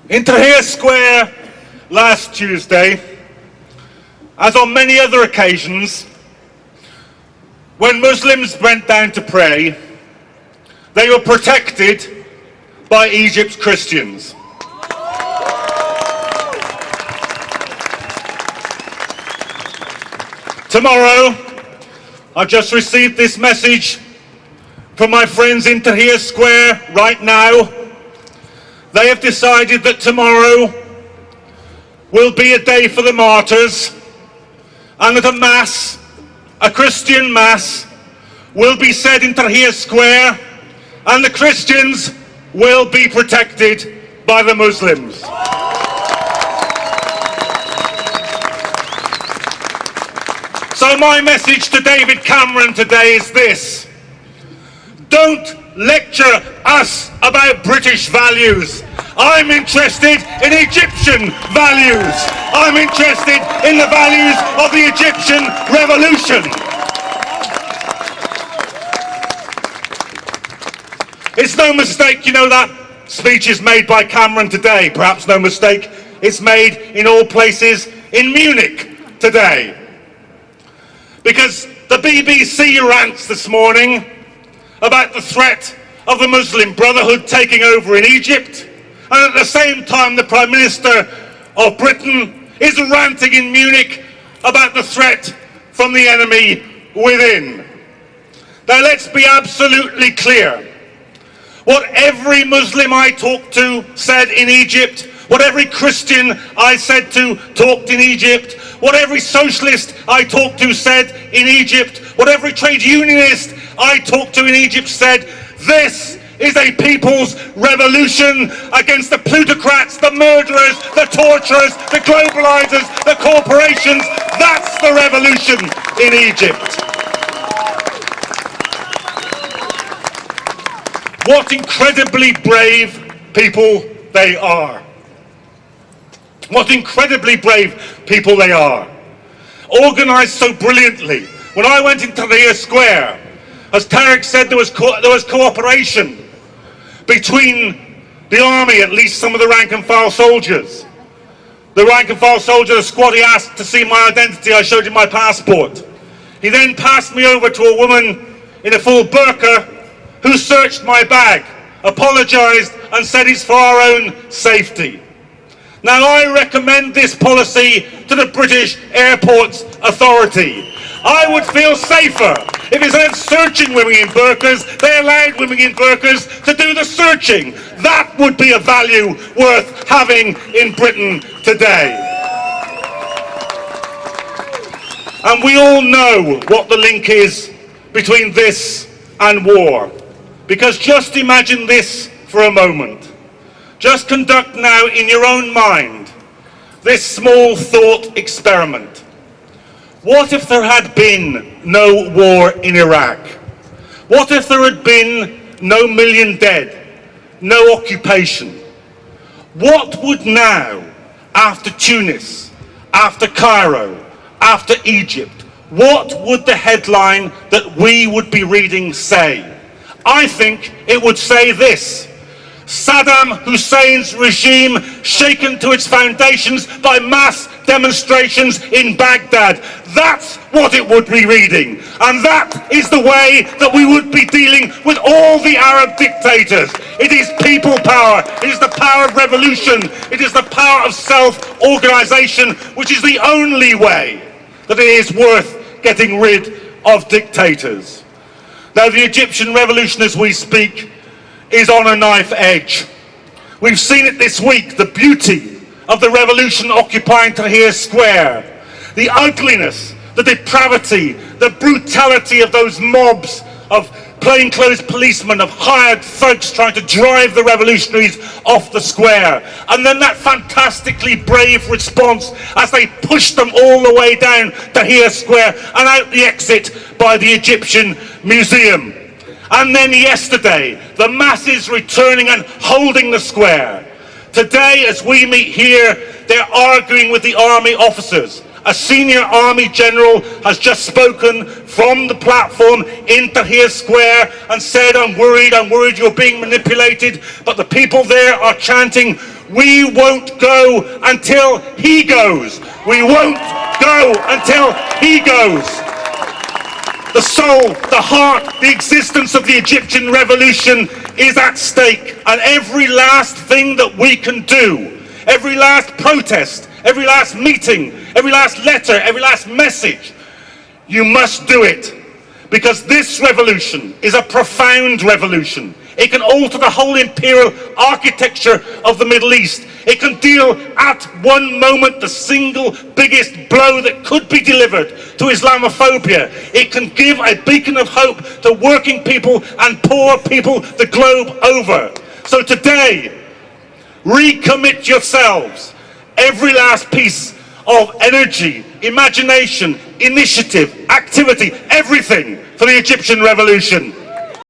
In Tahrir Square last Tuesday, as on many other occasions, when Muslims went down to pray, they were protected by Egypt's Christians. Tomorrow, I've just received this message from my friends in Tahrir Square right now. They have decided that tomorrow will be a day for the martyrs, and that a mass, a Christian mass, will be said in Tahrir Square, and the Christians will be protected by the Muslims. So my message to David Cameron today is this: don't lecture us about British values. I'm interested in Egyptian values. I'm interested in the values of the Egyptian revolution. It's no mistake, you know, that speech is made by Cameron today. Perhaps no mistake, it's made in all places in Munich today. Because the BBC rants this morning about the threat of the Muslim Brotherhood taking over in Egypt, and at the same time the Prime Minister of Britain is ranting in Munich about the threat from the enemy within. Now let's be absolutely clear. What every Muslim I talked to said in Egypt, what every Christian I said to talked in Egypt, what every socialist I talked to said in Egypt, what every trade unionist I talked to in Egypt said: this is a people's revolution against the plutocrats, the murderers, the torturers, the globalizers, the corporations. That's the revolution in Egypt. What incredibly brave people they are. What incredibly brave people they are. Organised so brilliantly. When I went into Tahrir Square, as Tarek said, there was cooperation between the army, at least some of the rank and file soldiers. The rank and file soldier, the squad, he asked to see my identity. I showed him my passport. He then passed me over to a woman in a full burqa who searched my bag, apologised and said it's for our own safety. Now I recommend this policy to the British Airports Authority. I would feel safer if instead of searching women in burqas, they allowed women in burqas to do the searching. That would be a value worth having in Britain today. And we all know what the link is between this and war. Because just imagine this for a moment. Just conduct now in your own mind this small thought experiment. What if there had been no war in Iraq? What if there had been no million dead, no occupation? What would now, after Tunis, after Cairo, after Egypt, what would the headline that we would be reading say? I think it would say this: Saddam Hussein's regime shaken to its foundations by mass demonstrations in Baghdad. That's what it would be reading. And that is the way that we would be dealing with all the Arab dictators. It is people power. It is the power of revolution. It is the power of self-organisation, which is the only way that it is worth getting rid of dictators. Now, the Egyptian revolution, as we speak, is on a knife edge. We've seen it this week, the beauty of the revolution occupying Tahrir Square, the ugliness, the depravity, the brutality of those mobs of plainclothes policemen, of hired thugs trying to drive the revolutionaries off the square. And then that fantastically brave response as they pushed them all the way down Tahrir Square and out the exit by the Egyptian Museum. And then yesterday, the masses returning and holding the square. Today, as we meet here, they're arguing with the army officers. A senior army general has just spoken from the platform in Tahrir Square and said, I'm worried you're being manipulated. But the people there are chanting, We won't go until he goes. We won't go until he goes. The soul, the heart, the existence of the Egyptian revolution is at stake, and every last thing that we can do, every last protest, every last meeting, every last letter, every last message, you must do it, because this revolution is a profound revolution. It can alter the whole imperial architecture of the Middle East. It can deal at one moment the single biggest blow that could be delivered to Islamophobia. It can give a beacon of hope to working people and poor people the globe over. So today, recommit yourselves. Every last piece of energy, imagination, initiative, activity, everything for the Egyptian revolution.